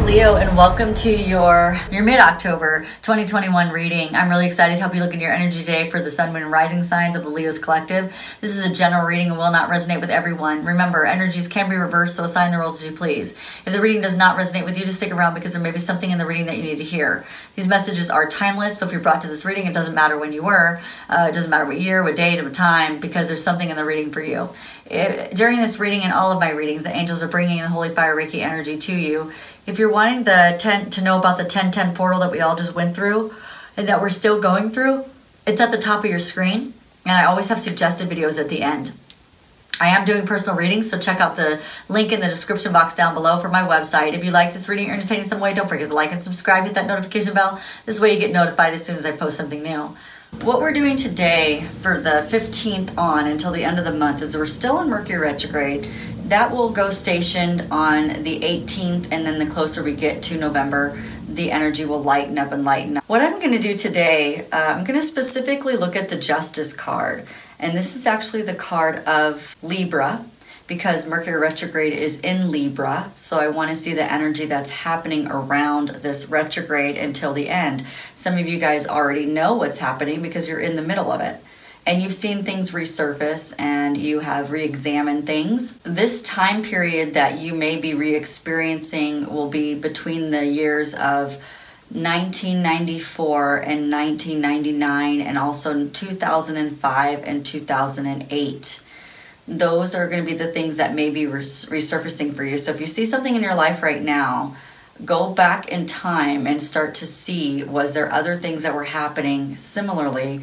Leo, and welcome to your mid-October 2021 reading. I'm really excited to help you look into your energy today for the Sun, Moon, and Rising signs of the Leos Collective. This is a general reading and will not resonate with everyone. Remember, energies can be reversed, so assign the roles as you please. If the reading does not resonate with you, just stick around because there may be something in the reading that you need to hear. These messages are timeless, so if you're brought to this reading, it doesn't matter when you were. It doesn't matter what year, what date, what time, because there's something in the reading for you. During this reading and all of my readings, the angels are bringing the Holy Fire Reiki energy to you. If you're wanting to know about the 1010 portal that we all just went through and that we're still going through, it's at the top of your screen, and I always have suggested videos at the end. I am doing personal readings, so check out the link in the description box down below for my website. If you like this reading or entertaining in some way, don't forget to like and subscribe, hit that notification bell. This way you get notified as soon as I post something new. What we're doing today for the 15th on until the end of the month is we're still in Mercury retrograde. That will go stationed on the 18th, and then the closer we get to November, the energy will lighten up and lighten up. What I'm going to do today, I'm going to specifically look at the Justice card. And this is actually the card of Libra, because Mercury retrograde is in Libra. So I want to see the energy that's happening around this retrograde until the end. Some of you guys already know what's happening because you're in the middle of it. And you've seen things resurface and you have re-examined things. This time period that you may be re-experiencing will be between the years of 1994 and 1999, and also 2005 and 2008. Those are going to be the things that may be resurfacing for you. So if you see something in your life right now, go back in time and start to see, was there other things that were happening similarly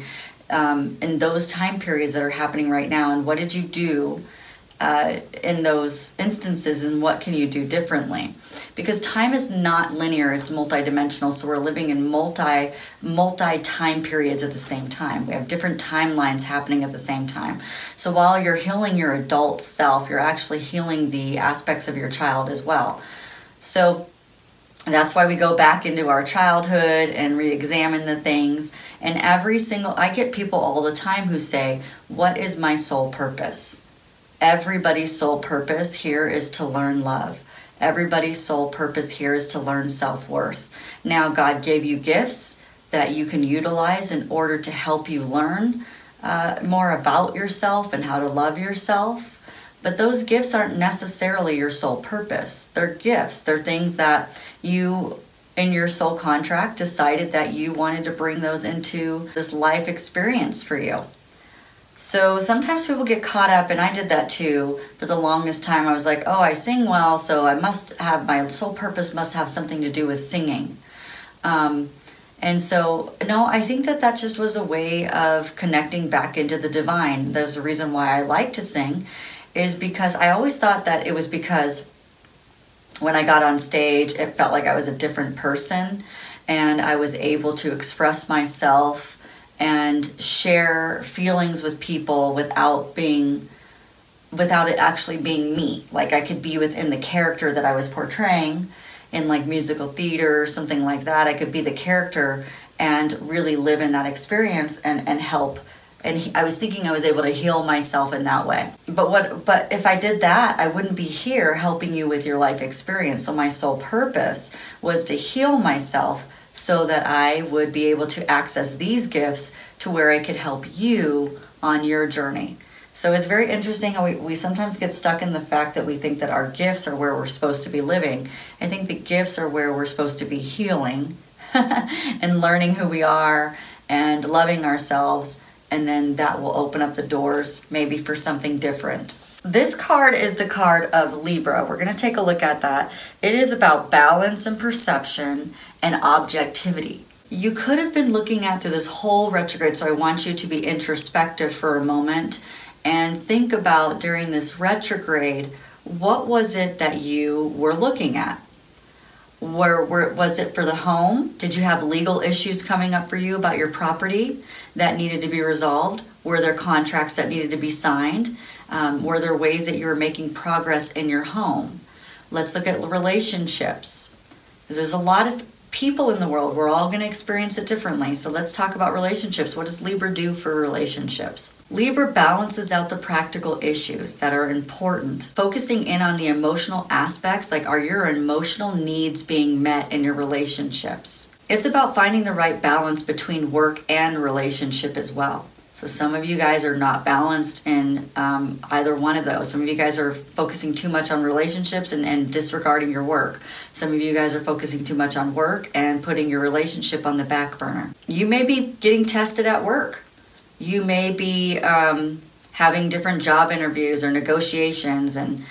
in those time periods that are happening right now, and what did you do in those instances, and what can you do differently? Because time is not linear, it's multidimensional, so we're living in multi time periods at the same time. We have different timelines happening at the same time. So while you're healing your adult self, you're actually healing the aspects of your child as well. So that's why we go back into our childhood and re-examine the things. And I get people all the time who say, what is my soul purpose? Everybody's soul purpose here is to learn love. Everybody's soul purpose here is to learn self-worth. Now, God gave you gifts that you can utilize in order to help you learn more about yourself and how to love yourself. But those gifts aren't necessarily your soul purpose. They're gifts. They're things that you, in your soul contract, decided that you wanted to bring those into this life experience for you. So sometimes people get caught up, and I did that too. For the longest time, I was like, oh, I sing well, so my soul purpose must have something to do with singing. And so, no, I think that just was a way of connecting back into the divine. There's a reason why I like to sing, is because I always thought that it was because when I got on stage, it felt like I was a different person, and I was able to express myself and share feelings with people without it actually being me. Like I could be within the character that I was portraying in like musical theater or something like that. I could be the character and really live in that experience and help. And I was thinking I was able to heal myself in that way. But if I did that, I wouldn't be here helping you with your life experience. So my sole purpose was to heal myself so that I would be able to access these gifts to where I could help you on your journey. So it's very interesting how we sometimes get stuck in the fact that we think that our gifts are where we're supposed to be living. I think the gifts are where we're supposed to be healing and learning who we are and loving ourselves. And then that will open up the doors maybe for something different. This card is the card of Libra. We're going to take a look at that. It is about balance and perception and objectivity. You could have been looking at through this whole retrograde, so I want you to be introspective for a moment and think about during this retrograde, what was it that you were looking at? Was it for the home? Did you have legal issues coming up for you about your property that needed to be resolved? Were there contracts that needed to be signed? Were there ways that you were making progress in your home? Let's look at relationships. There's a lot of people in the world. We're all going to experience it differently. So let's talk about relationships. What does Libra do for relationships? Libra balances out the practical issues that are important, focusing in on the emotional aspects, like are your emotional needs being met in your relationships? It's about finding the right balance between work and relationship as well. So some of you guys are not balanced in either one of those. Some of you guys are focusing too much on relationships and disregarding your work. Some of you guys are focusing too much on work and putting your relationship on the back burner. You may be getting tested at work. You may be having different job interviews or negotiations, and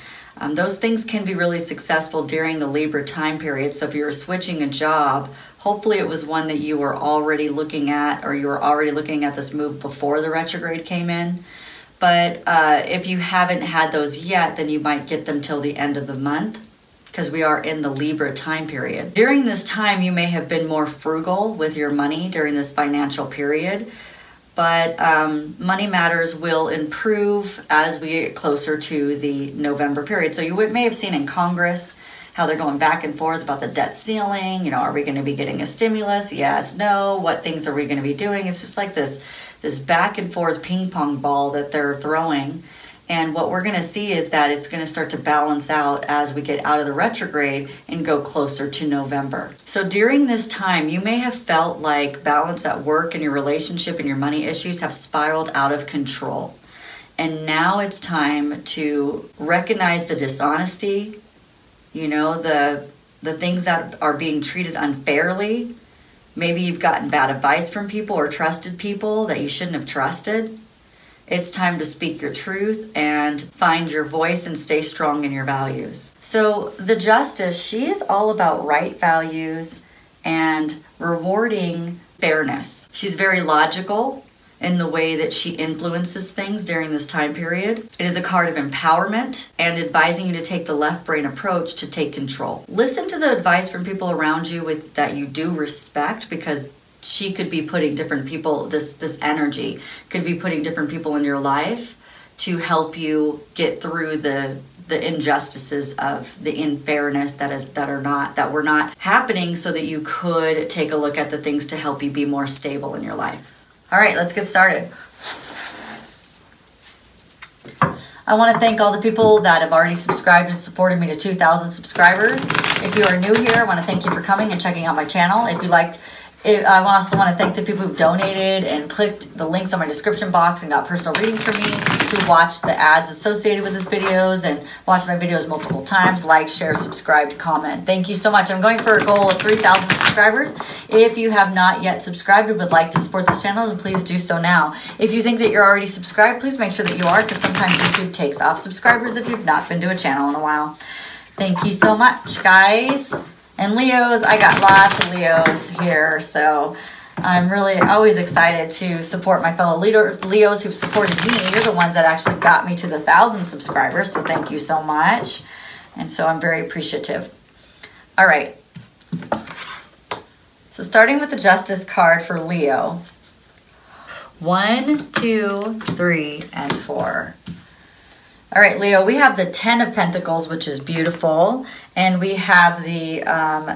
those things can be really successful during the Libra time period. So if you're switching a job, hopefully it was one that you were already looking at, or you were already looking at this move before the retrograde came in. But if you haven't had those yet, then you might get them till the end of the month, because we are in the Libra time period. During this time, you may have been more frugal with your money during this financial period, but money matters will improve as we get closer to the November period. So you may have seen in Congress how they're going back and forth about the debt ceiling. You know, are we going to be getting a stimulus? Yes, no. What things are we going to be doing? It's just like this back and forth ping pong ball that they're throwing. And what we're going to see is that it's going to start to balance out as we get out of the retrograde and go closer to November. So during this time, you may have felt like balance at work and your relationship and your money issues have spiraled out of control. And now it's time to recognize the dishonesty, you know, the things that are being treated unfairly. Maybe you've gotten bad advice from people or trusted people that you shouldn't have trusted. It's time to speak your truth and find your voice and stay strong in your values. So the Justice, she is all about right values and rewarding fairness. She's very logical in the way that she influences things during this time period. It is a card of empowerment and advising you to take the left brain approach to take control. Listen to the advice from people around you that you do respect, because she could be putting different people, this energy could be putting different people in your life to help you get through the injustices of the unfairness that were not happening, so that you could take a look at the things to help you be more stable in your life. All right, let's get started. I want to thank all the people that have already subscribed and supported me to 2,000 subscribers. If you are new here, I want to thank you for coming and checking out my channel. If you liked I also want to thank the people who've donated and clicked the links on my description box and got personal readings from me, who watched the ads associated with these videos and watched my videos multiple times, like, share, subscribe, comment. Thank you so much. I'm going for a goal of 3,000 subscribers. If you have not yet subscribed and would like to support this channel, then please do so now. If you think that you're already subscribed, please make sure that you are, because sometimes YouTube takes off subscribers if you've not been to a channel in a while. Thank you so much, guys. And Leos, I got lots of Leos here, so I'm really always excited to support my fellow Leos who've supported me. You're the ones that actually got me to the 1,000 subscribers, so thank you so much. And so I'm very appreciative. All right. So starting with the Justice card for Leo. 1, 2, 3, and 4. All right, Leo, we have the 10 of Pentacles, which is beautiful, and we have the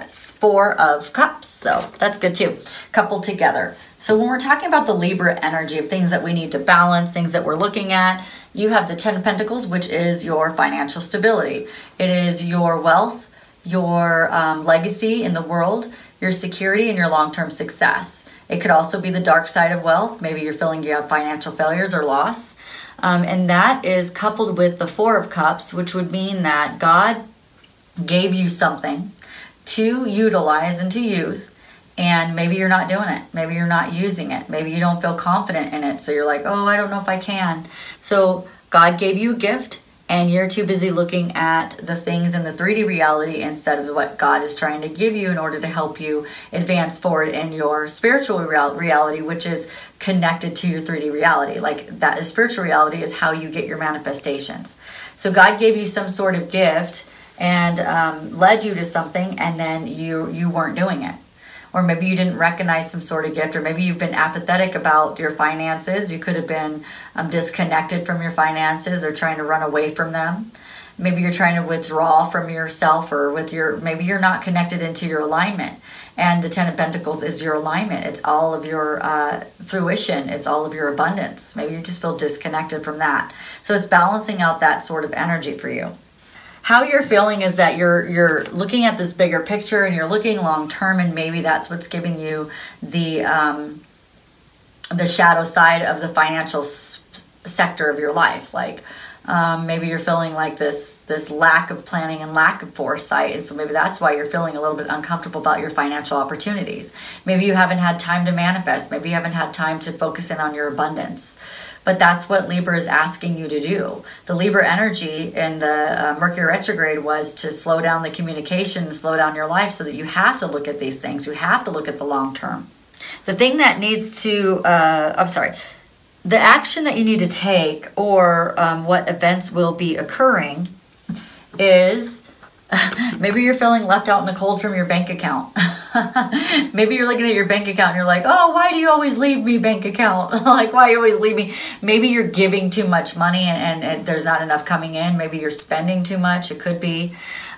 4 of Cups, so that's good too, coupled together. So when we're talking about the Libra energy of things that we need to balance, things that we're looking at, you have the 10 of Pentacles, which is your financial stability. It is your wealth, your legacy in the world, your security, and your long-term success. It could also be the dark side of wealth. Maybe you're feeling you have financial failures or loss. And that is coupled with the 4 of Cups, which would mean that God gave you something to utilize and to use, and maybe you're not doing it. Maybe you're not using it. Maybe you don't feel confident in it. So you're like, oh, I don't know if I can. So God gave you a gift, and you're too busy looking at the things in the 3D reality instead of what God is trying to give you in order to help you advance forward in your spiritual reality, which is connected to your 3D reality. Like that, spiritual reality is how you get your manifestations. So God gave you some sort of gift and led you to something, and then you weren't doing it. Or maybe you didn't recognize some sort of gift, or maybe you've been apathetic about your finances. You could have been disconnected from your finances or trying to run away from them. Maybe you're trying to withdraw from yourself, or maybe you're not connected into your alignment. And the Ten of Pentacles is your alignment. It's all of your fruition. It's all of your abundance. Maybe you just feel disconnected from that. So it's balancing out that sort of energy for you. How you're feeling is that you're looking at this bigger picture and you're looking long term, and maybe that's what's giving you the shadow side of the financial sector of your life. Like maybe you're feeling like this lack of planning and lack of foresight, and so maybe that's why you're feeling a little bit uncomfortable about your financial opportunities. Maybe you haven't had time to manifest. Maybe you haven't had time to focus in on your abundance. But that's what Libra is asking you to do. The Libra energy in the Mercury retrograde was to slow down the communication, slow down your life, so that you have to look at these things. You have to look at the long term. The thing that needs to, the action that you need to take, or what events will be occurring, is maybe you're feeling left out in the cold from your bank account. Maybe you're looking at your bank account and you're like, oh, why do you always leave me, bank account? Like, why you always leave me? Maybe you're giving too much money and there's not enough coming in. Maybe you're spending too much. It could be.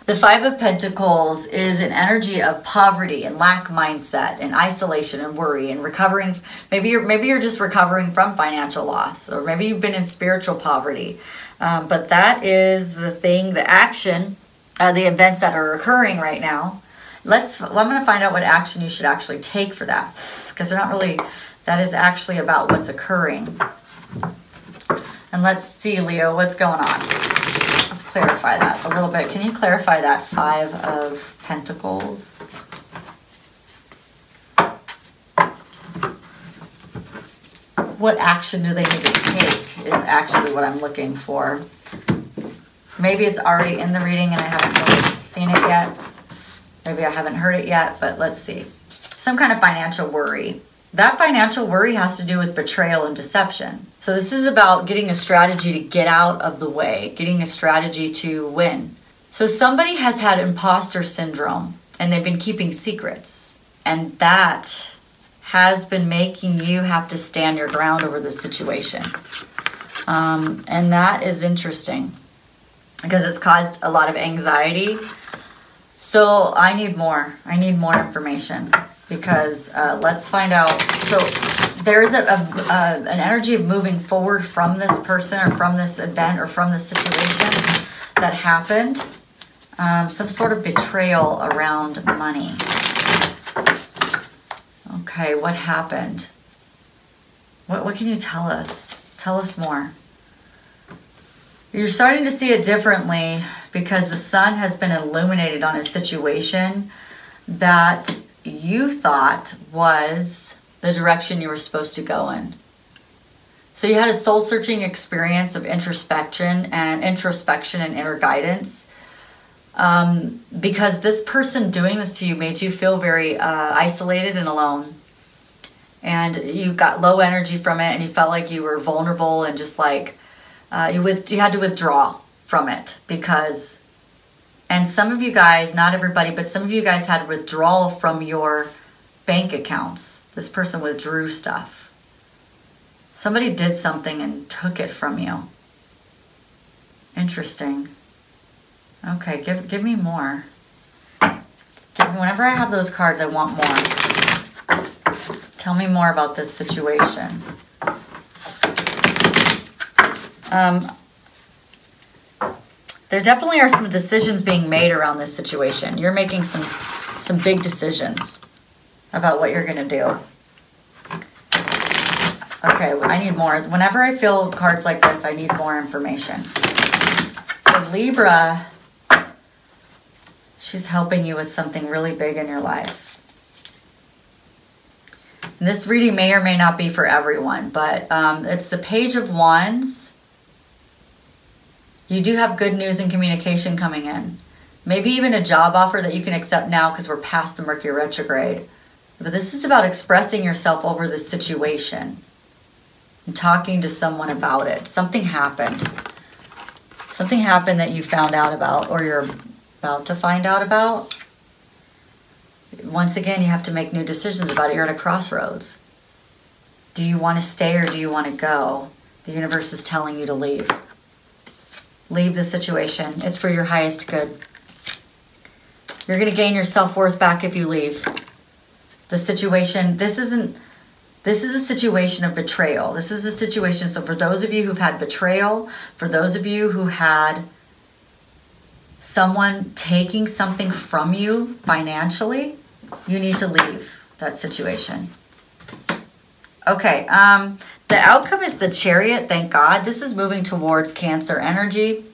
The Five of Pentacles is an energy of poverty and lack mindset and isolation and worry and recovering. Maybe you're just recovering from financial loss, or maybe you've been in spiritual poverty. But that is the thing, the action, the events that are occurring right now. I'm going to find out what action you should actually take for that, because they're not really, that is actually about what's occurring. And let's see, Leo, what's going on? Let's clarify that a little bit. Can you clarify that Five of Pentacles? What action do they need to take is actually what I'm looking for. Maybe it's already in the reading and I haven't really seen it yet. Maybe I haven't heard it yet, but let's see. Some kind of financial worry. That financial worry has to do with betrayal and deception. So this is about getting a strategy to get out of the way, getting a strategy to win. So somebody has had imposter syndrome and they've been keeping secrets. And that has been making you have to stand your ground over this situation. And that is interesting because it's caused a lot of anxiety. So I need more. I need more information, because let's find out. So there's an energy of moving forward from this person or from this event or from this situation that happened. Some sort of betrayal around money. Okay, what happened? What can you tell us? Tell us more. You're starting to see it differently because the sun has been illuminated on a situation that you thought was the direction you were supposed to go in. So you had a soul-searching experience of introspection and inner guidance, because this person doing this to you made you feel very isolated and alone. And you got low energy from it, and you felt like you were vulnerable and just like you had to withdraw from it because, and some of you guys, not everybody, but some of you guys had withdrawal from your bank accounts. This person withdrew stuff. Somebody did something and took it from you. Interesting. Okay, give me more. Whenever I have those cards, I want more. Tell me more about this situation. There definitely are some decisions being made around this situation. You're making some big decisions about what you're going to do. Okay, I need more. Whenever I feel cards like this, I need more information. So Libra, she's helping you with something really big in your life. And this reading may or may not be for everyone, but it's the Page of Wands. You do have good news and communication coming in. Maybe even a job offer that you can accept now because we're past the Mercury retrograde. But this is about expressing yourself over this situation and talking to someone about it. Something happened. Something happened that you found out about or you're about to find out about. Once again, you have to make new decisions about it. You're at a crossroads. Do you want to stay or do you want to go? The universe is telling you to leave. Leave the situation. It's for your highest good. You're going to gain your self-worth back if you leave. The situation, this is a situation of betrayal. This is a situation, so for those of you who've had betrayal, for those of you who had someone taking something from you financially, you need to leave that situation. Okay, the outcome is the Chariot, thank God. This is moving towards Cancer energy.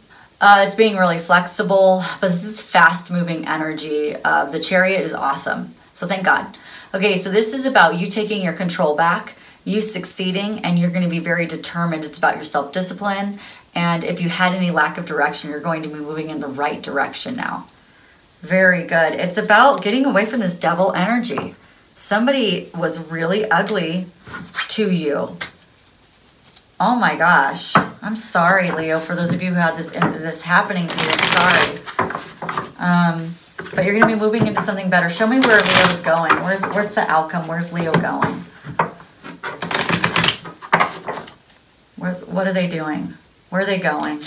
It's being really flexible, but this is fast-moving energy. The Chariot is awesome, so thank God. Okay, so this is about you taking your control back, you succeeding, and you're going to be very determined. It's about your self-discipline, and if you had any lack of direction, you're going to be moving in the right direction now. Very good. It's about getting away from this devil energy. Somebody was really ugly to you. Oh my gosh. I'm sorry, Leo, for those of you who had this happening to you. I'm sorry. But you're going to be moving into something better. Show me where Leo's going. Where's the outcome? Where's Leo going? What are they doing? Where are they going?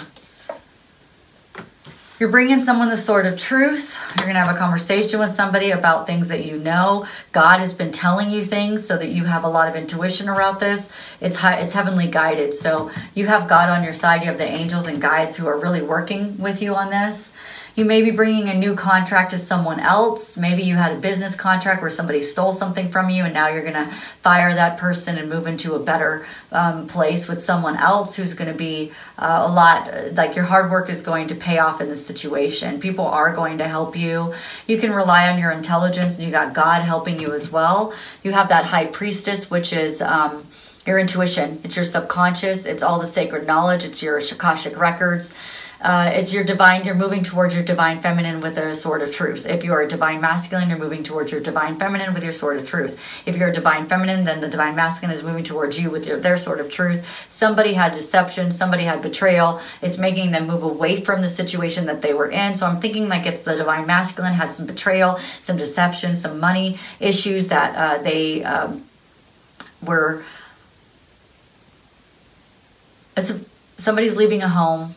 You're bringing someone the sword of truth. You're going to have a conversation with somebody about things that you know. God has been telling you things so that you have a lot of intuition around this. It's heavenly guided. So you have God on your side. You have the angels and guides who are really working with you on this. You may be bringing a new contract to someone else. Maybe you had a business contract where somebody stole something from you and now you're going to fire that person and move into a better place with someone else who's going to be a lot, like your hard work is going to pay off in this situation. People are going to help you. You can rely on your intelligence, and you got God helping you as well. You have that High Priestess, which is your intuition. It's your subconscious. It's all the sacred knowledge. It's your Akashic records. It's your divine, you're moving towards your divine feminine with a sword of truth. If you're a divine masculine, you're moving towards your divine feminine with your sword of truth. If you're a divine feminine, then the divine masculine is moving towards you with their sword of truth. Somebody had deception, somebody had betrayal. It's making them move away from the situation that they were in. So I'm thinking like it's the divine masculine had some betrayal, some deception, some money issues that they were... Somebody's leaving a home.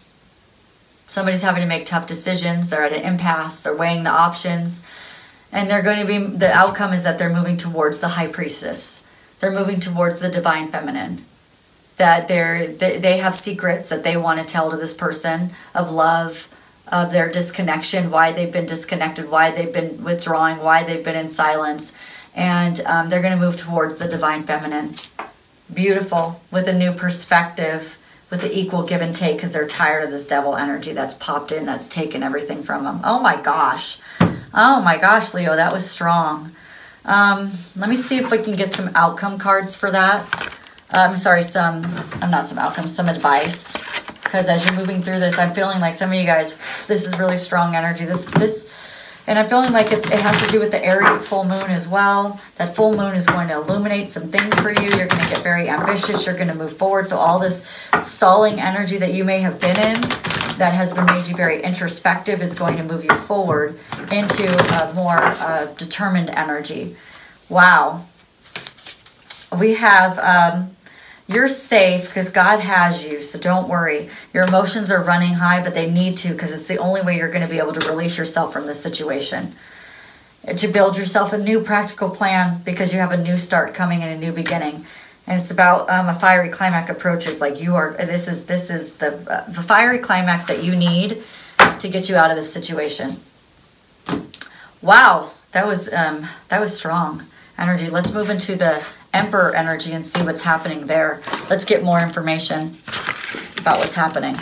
Somebody's having to make tough decisions. They're at an impasse. They're weighing the options. And they're going to be, the outcome is that they're moving towards the High Priestess. They're moving towards the divine feminine. That they have secrets that they want to tell to this person of love, of their disconnection, why they've been disconnected, why they've been withdrawing, why they've been in silence. And they're going to move towards the divine feminine. Beautiful, with a new perspective, with the equal give and take, because they're tired of this devil energy that's popped in, that's taken everything from them. Oh my gosh. Oh my gosh, Leo, that was strong. Let me see if we can get some outcome cards for that. Some advice. Because as you're moving through this, I'm feeling like some of you guys, this is really strong energy. And I'm feeling like it has to do with the Aries full moon as well. That full moon is going to illuminate some things for you. You're going to get very ambitious. You're going to move forward. So all this stalling energy that you may have been in that has been made you very introspective is going to move you forward into a more determined energy. Wow. We have... You're safe because God has you, so don't worry. Your emotions are running high, but they need to because it's the only way you're going to be able to release yourself from this situation. To build yourself a new practical plan because you have a new start coming and a new beginning. And it's about a fiery climax approaches. Like you are, this is the fiery climax that you need to get you out of this situation. Wow, that was strong energy. Let's move into the Emperor energy and see what's happening there. Let's get more information about what's happening.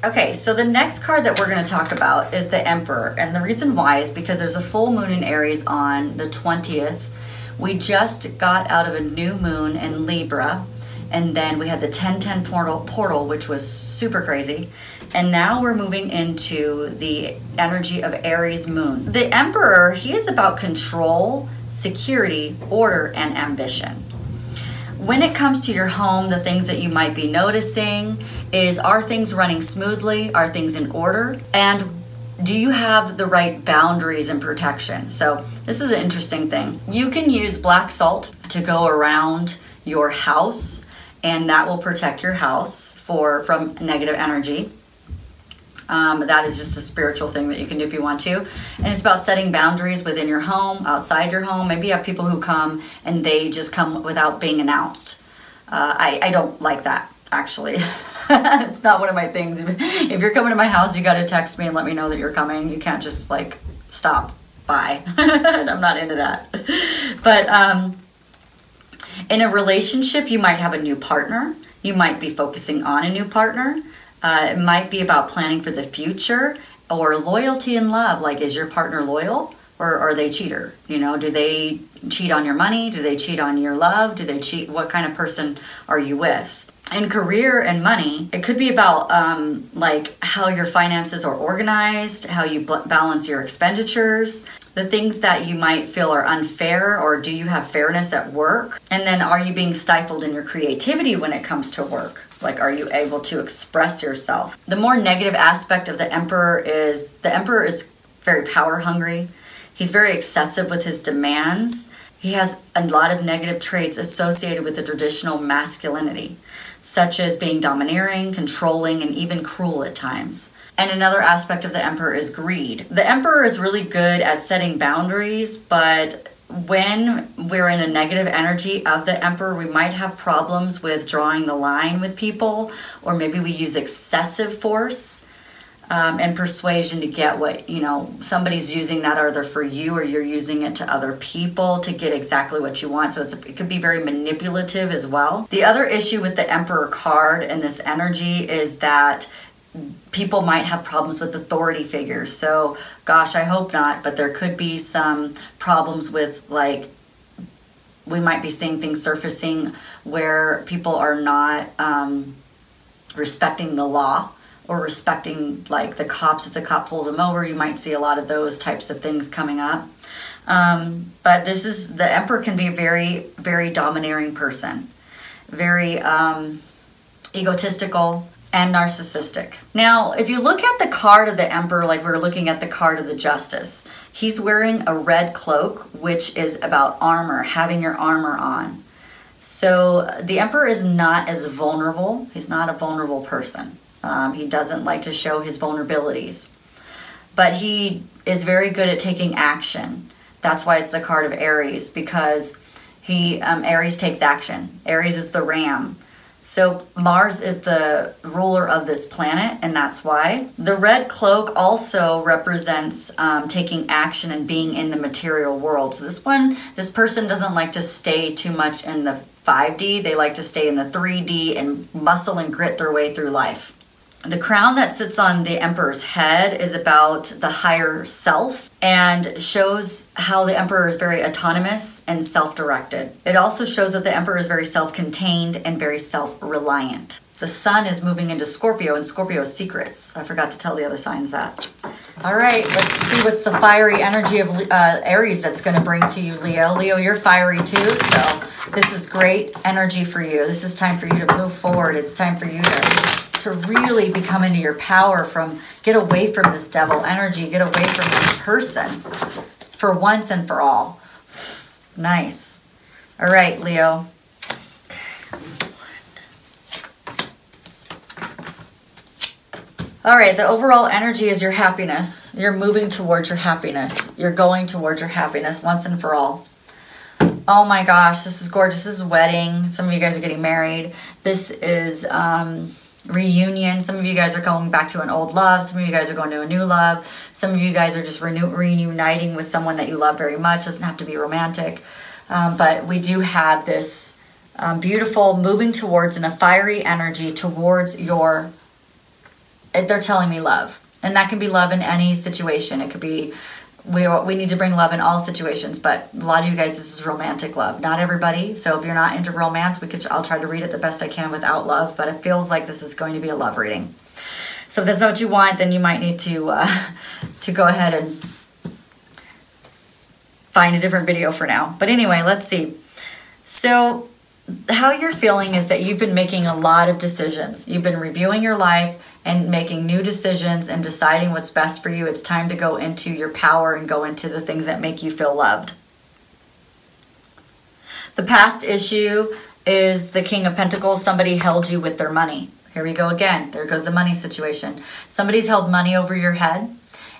Okay, so the next card that we're going to talk about is the Emperor. And the reason why is because there's a full moon in Aries on the 20th. We just got out of a new moon in Libra. And then we had the 10-10 portal, which was super crazy. And now we're moving into the energy of Aries moon. The Emperor, he is about control, security, order, and ambition. When it comes to your home, the things that you might be noticing is, are things running smoothly? Are things in order? And do you have the right boundaries and protection? So this is an interesting thing. You can use black salt to go around your house, and that will protect your house from negative energy. That is just a spiritual thing that you can do if you want to. And it's about setting boundaries within your home, outside your home. Maybe you have people who come and they just come without being announced. I don't like that, actually. It's not one of my things. If you're coming to my house, you got to text me and let me know that you're coming. You can't just like stop. Bye. I'm not into that. But in a relationship, you might have a new partner. You might be focusing on a new partner. It might be about planning for the future, or loyalty and love. Like, is your partner loyal, or are they cheater? You know, do they cheat on your money? Do they cheat on your love? Do they cheat? What kind of person are you with? In career and money, it could be about like how your finances are organized, how you balance your expenditures, the things that you might feel are unfair, or do you have fairness at work? And then, are you being stifled in your creativity when it comes to work? Like, are you able to express yourself? The more negative aspect of the Emperor is very power hungry. He's very excessive with his demands. He has a lot of negative traits associated with the traditional masculinity, such as being domineering, controlling, and even cruel at times. And another aspect of the Emperor is greed. The Emperor is really good at setting boundaries, but when we're in a negative energy of the Emperor, we might have problems with drawing the line with people, or maybe we use excessive force and persuasion to get what, you know, somebody's using that either for you or you're using it to other people to get exactly what you want. So it could be very manipulative as well. The other issue with the Emperor card and this energy is that people might have problems with authority figures. So, gosh, I hope not, but there could be some problems with, like, we might be seeing things surfacing where people are not respecting the law, or respecting, like, the cops. If the cop pulls them over, you might see a lot of those types of things coming up. But the Emperor can be a very, very domineering person, very egotistical, and narcissistic. Now, if you look at the card of the Emperor, like we're looking at the card of the Justice, he's wearing a red cloak, which is about armor, having your armor on. So the Emperor is not as vulnerable. He's not a vulnerable person. He doesn't like to show his vulnerabilities. But he is very good at taking action. That's why it's the card of Aries, because Aries takes action. Aries is the ram. So Mars is the ruler of this planet, and that's why. The red cloak also represents taking action and being in the material world. So this person doesn't like to stay too much in the 5D. They like to stay in the 3D and muscle and grit their way through life. The crown that sits on the Emperor's head is about the higher self and shows how the Emperor is very autonomous and self-directed. It also shows that the Emperor is very self-contained and very self-reliant. The sun is moving into Scorpio, and Scorpio's secrets. I forgot to tell the other signs that. All right, let's see what's the fiery energy of Aries that's going to bring to you, Leo. Leo, you're fiery too, so this is great energy for you. This is time for you to move forward. It's time for you to really become into your power, get away from this devil energy, get away from this person for once and for all. Nice. All right, Leo. All right, the overall energy is your happiness. You're moving towards your happiness. You're going towards your happiness once and for all. Oh my gosh, this is gorgeous. This is wedding. Some of you guys are getting married. This is reunion. Some of you guys are going back to an old love. Some of you guys are going to a new love. Some of you guys are just reuniting with someone that you love very much. It doesn't have to be romantic. But we do have this beautiful moving towards, in a fiery energy towards your, they're telling me love. And that can be love in any situation. It could be, we need to bring love in all situations, but a lot of you guys, this is romantic love. Not everybody. So if you're not into romance, I'll try to read it the best I can without love, but it feels like this is going to be a love reading. So if that's what you want, then you might need to go ahead and find a different video for now. But anyway, let's see. So how you're feeling is that you've been making a lot of decisions. You've been reviewing your life and making new decisions and deciding what's best for you. It's time to go into your power and go into the things that make you feel loved. The past issue is the King of Pentacles. Somebody held you with their money. Here we go again. There goes the money situation. Somebody's held money over your head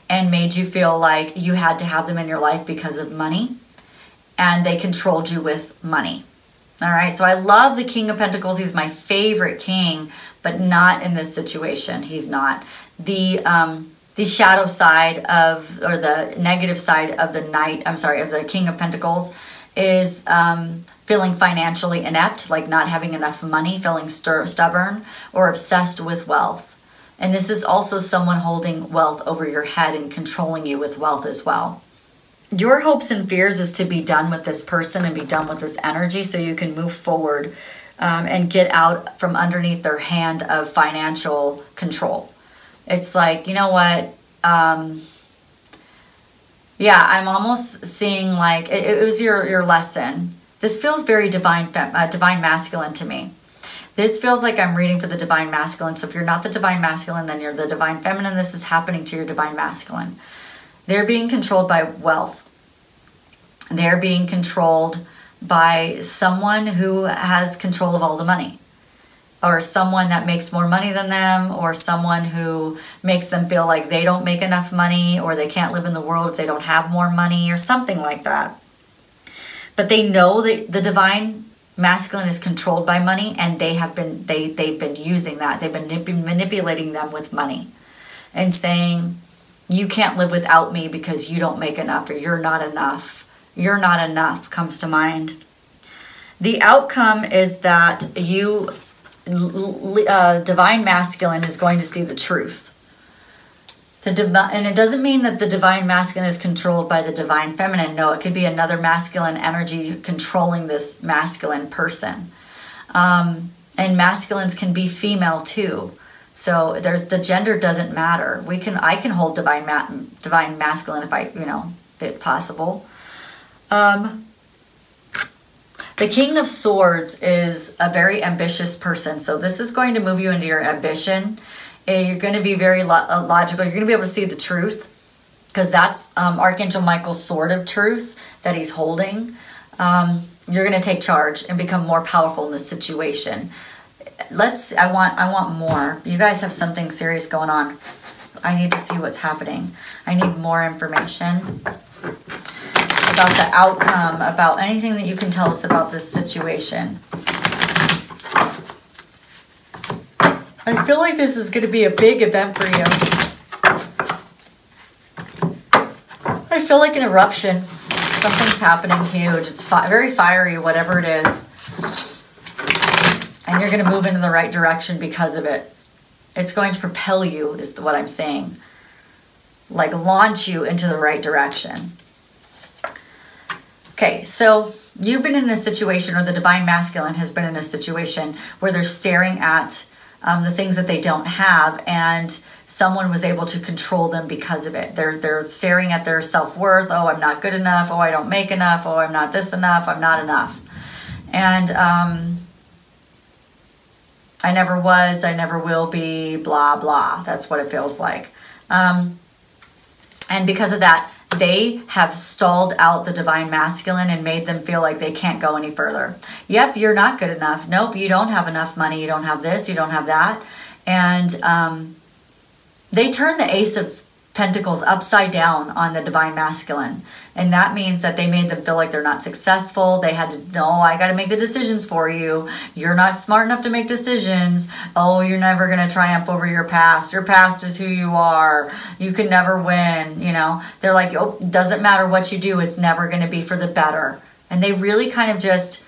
and made you feel like you had to have them in your life because of money, and they controlled you with money. All right, so I love the King of Pentacles. He's my favorite king, but not in this situation. He's not. The shadow side of, or the negative side of the Knight, I'm sorry, of the King of Pentacles is feeling financially inept, like not having enough money, feeling stubborn, or obsessed with wealth. And this is also someone holding wealth over your head and controlling you with wealth as well. Your hopes and fears is to be done with this person and be done with this energy so you can move forward and get out from underneath their hand of financial control. It's like, you know what? Yeah, I'm almost seeing like, it was your lesson. This feels very divine masculine to me. This feels like I'm reading for the divine masculine. So if you're not the divine masculine, then you're the divine feminine. This is happening to your divine masculine. They're being controlled by wealth. They're being controlled by someone who has control of all the money, or someone that makes more money than them, or someone who makes them feel like they don't make enough money, or they can't live in the world if they don't have more money, or something like that. But they know that the divine masculine is controlled by money, and they've been using that. They've been manipulating them with money and saying, you can't live without me because you don't make enough, or you're not enough. You're not enough comes to mind. The outcome is that you, divine masculine, is going to see the truth. And it doesn't mean that the divine masculine is controlled by the divine feminine. No, it could be another masculine energy controlling this masculine person. And masculines can be female too. So the gender doesn't matter. I can hold divine masculine if possible. The King of Swords is a very ambitious person. So this is going to move you into your ambition. You're going to be very logical. You're going to be able to see the truth, because that's Archangel Michael's sword of truth that he's holding. You're going to take charge and become more powerful in this situation. I want more. You guys have something serious going on. I need to see what's happening. I need more information about the outcome, about anything that you can tell us about this situation. I feel like this is going to be a big event for you. I feel like an eruption. Something's happening huge. It's very fiery, whatever it is. And you're going to move into the right direction because of it. It's going to propel you, is what I'm saying. Like launch you into the right direction. Okay, so you've been in a situation, or the divine masculine has been in a situation where they're staring at the things that they don't have, and someone was able to control them because of it. They're staring at their self-worth. Oh, I'm not good enough. Oh, I don't make enough. Oh, I'm not this enough. I'm not enough. And I never was, I never will be, blah, blah. That's what it feels like. And because of that, they have stalled out the divine masculine and made them feel like they can't go any further. Yep, you're not good enough. Nope, you don't have enough money. You don't have this. You don't have that. And they turn the Ace of Pentacles upside down on the divine masculine. And that means that they made them feel like they're not successful. They had to, no, I got to make the decisions for you. You're not smart enough to make decisions. Oh, you're never going to triumph over your past. Your past is who you are. You can never win. You know, they're like, oh, it doesn't matter what you do. It's never going to be for the better. And they really kind of just,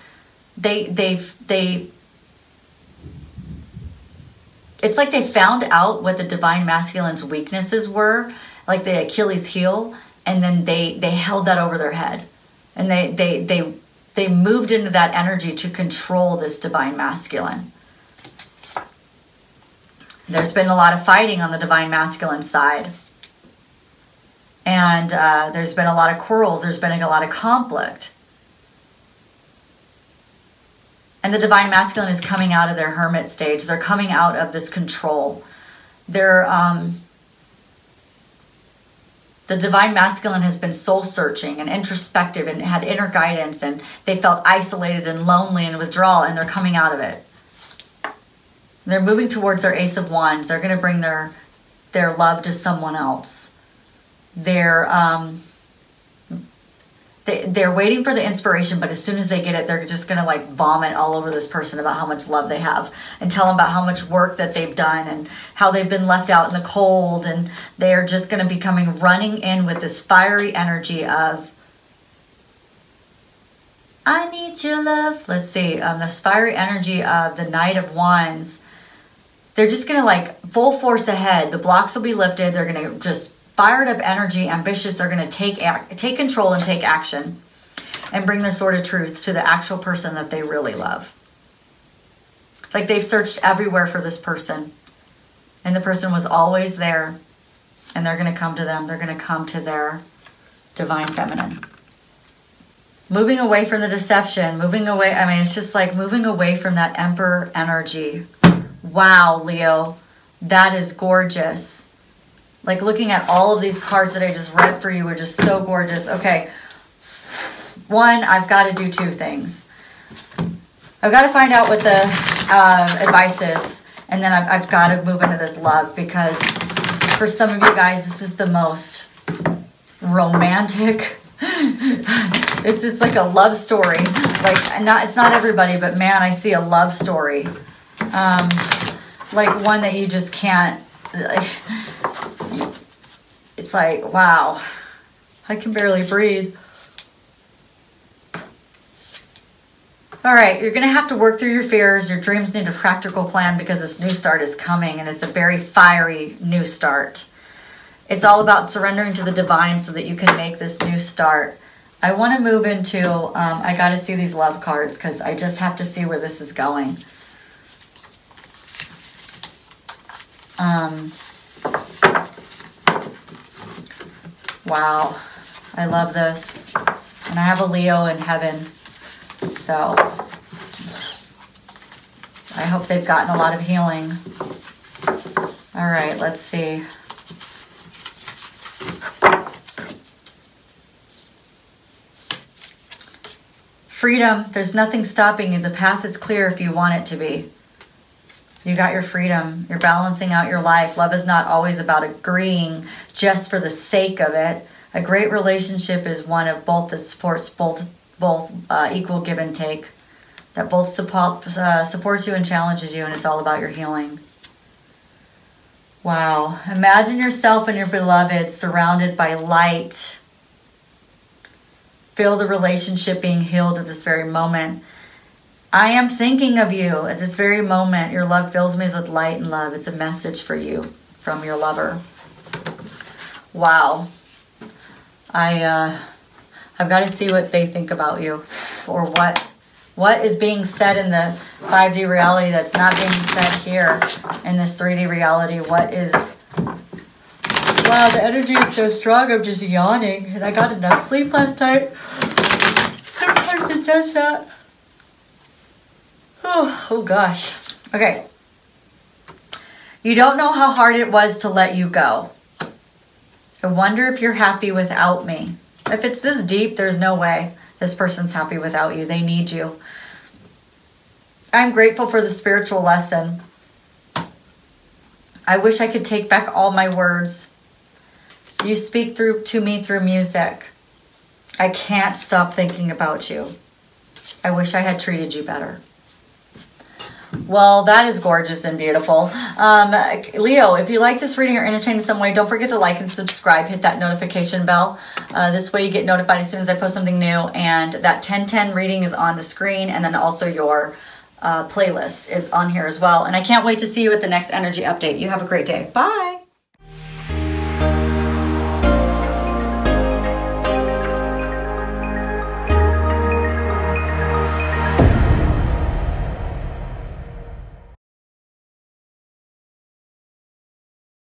it's like they found out what the divine masculine's weaknesses were, like the Achilles heel, and then they held that over their head. And they moved into that energy to control this divine masculine. There's been a lot of fighting on the divine masculine side. And there's been a lot of quarrels. There's been a lot of conflict. And the divine masculine is coming out of their hermit stage. They're coming out of this control. The divine masculine has been soul searching and introspective and had inner guidance, and they felt isolated and lonely and withdrawal, and they're coming out of it. They're moving towards their Ace of Wands. They're going to bring their love to someone else. They're waiting for the inspiration, but as soon as they get it, they're just going to like vomit all over this person about how much love they have and tell them about how much work that they've done and how they've been left out in the cold. And they are just going to be coming running in with this fiery energy of, I need your love. Let's see, this fiery energy of the Knight of Wands. They're just going to like full force ahead. The blocks will be lifted. They're going to just fired up energy, ambitious. They're going to take control and take action and bring their sword of truth to the actual person that they really love. Like they've searched everywhere for this person and the person was always there, and they're going to come to them. They're going to come to their divine feminine. Moving away from the deception, moving away. I mean, it's just like moving away from that Emperor energy. Wow, Leo, that is gorgeous. Like looking at all of these cards that I just read for you were just so gorgeous. Okay, one, I've got to do two things. I've got to find out what the advice is, and then I've got to move into this love, because for some of you guys, this is the most romantic. It's just like a love story. Like it's not everybody, but man, I see a love story. Like one that you just can't. It's like, wow, I can barely breathe. All right, you're going to have to work through your fears. Your dreams need a practical plan, because this new start is coming, and it's a very fiery new start. It's all about surrendering to the divine so that you can make this new start. I want to move into, I got to see these love cards, because I just have to see where this is going. Wow, I love this. And I have a Leo in heaven. So I hope they've gotten a lot of healing. All right, let's see. Freedom. There's nothing stopping you. The path is clear if you want it to be. You got your freedom. You're balancing out your life. Love is not always about agreeing just for the sake of it. A great relationship is one of both that supports both equal give and take. That both supports you and challenges you, and it's all about your healing. Wow. Imagine yourself and your beloved surrounded by light. Feel the relationship being healed at this very moment. I am thinking of you at this very moment. Your love fills me with light and love. It's a message for you from your lover. Wow. I've got to see what they think about you, or what is being said in the 5D reality that's not being said here in this 3D reality. What is... Wow, the energy is so strong. I'm just yawning, and I got enough sleep last night. Sometimes it does that. Oh gosh. Okay. You don't know how hard it was to let you go. I wonder if you're happy without me. If it's this deep, there's no way this person's happy without you. They need you. I'm grateful for the spiritual lesson. I wish I could take back all my words. You speak to me through music. I can't stop thinking about you. I wish I had treated you better. Well, that is gorgeous and beautiful. Leo, if you like this reading or entertained in some way, don't forget to like and subscribe. Hit that notification bell. This way you get notified as soon as I post something new. And that 1010 reading is on the screen. And then also your playlist is on here as well. And I can't wait to see you at the next energy update. You have a great day. Bye.